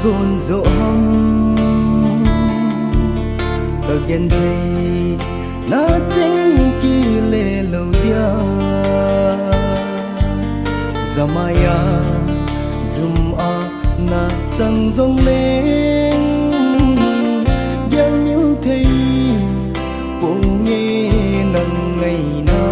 gôn dỗ hông tờ ghen thầy na tranh kỳ lệ lâu dia zamaya zum a na chẳng dòng lên ghen miêu thầy bộ nghe nâng ngày na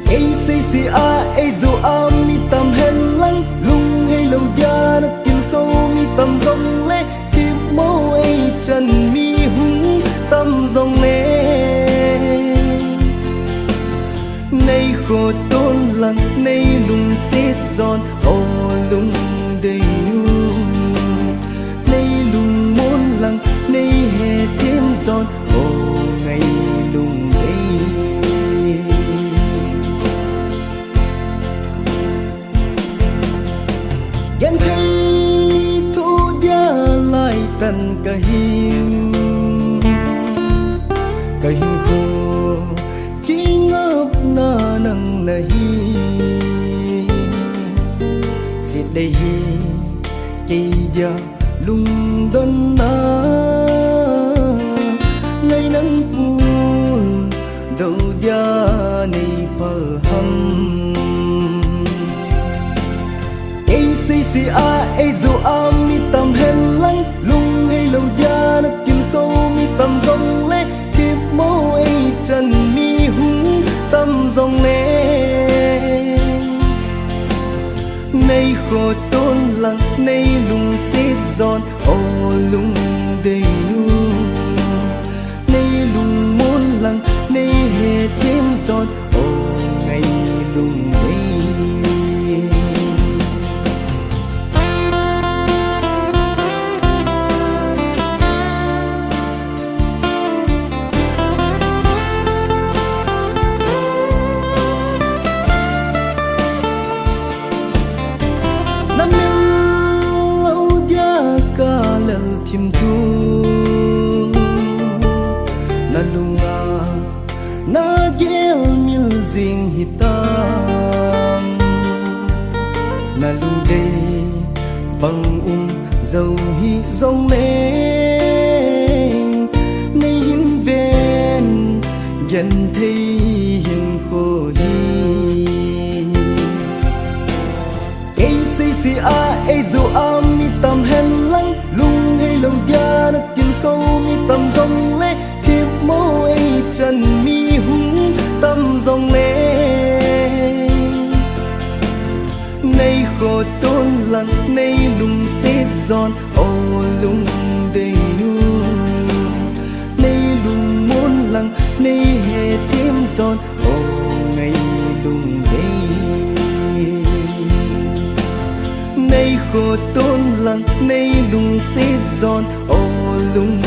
ấy xây xì a ấy dù a mi tầm hèn lăng lung hay lâu dia na tiếng câu mi tầm dòng lệ kịp mô ấy chân mi hung tâm dòng lệ nay khổ tôn lăng nay lung xếp giòn ô lung đầy nhu nay lung môn lăng nay hè thêm giòn ô ngày lung đây ghen thấy thu gia lại tần cả hiu khô khi ngấp na nâng là hi xịt đây hi kỳ gia lung đơn na ngày nắng buồn đầu gia này phở hầm ấy xì xì a ấy dù a mi tầm hèn lăng lung hay lâu gia na tiếng câu mi tầm dòng lệ kịp mô ấy chân mi hung tâm dòng lệ nay khổ tôn lăng nay lung xếp giòn ô lung đầy nhu nay lung môn lăng nay hè thêm giòn ô ngày lung đây thêm thu na lunga na gel mil zing hitam na lung đây bằng dầu hi dòng lên nay hin ven gần thấy hin khô hi ấy xì xì a ấy dù a mi tầm hèn lăng lung hay lâu gia na tiếng câu mi tầm dòng lệ kịp mô ấy chân mi hung tâm dòng lệ nay khổ tôn lăng nay lung xếp giòn ô lung đầy nhu nay lung môn lăng nay hè thêm giòn ô ngày lung đây nay khổ tôn lăng nay lung xếp giòn ô lung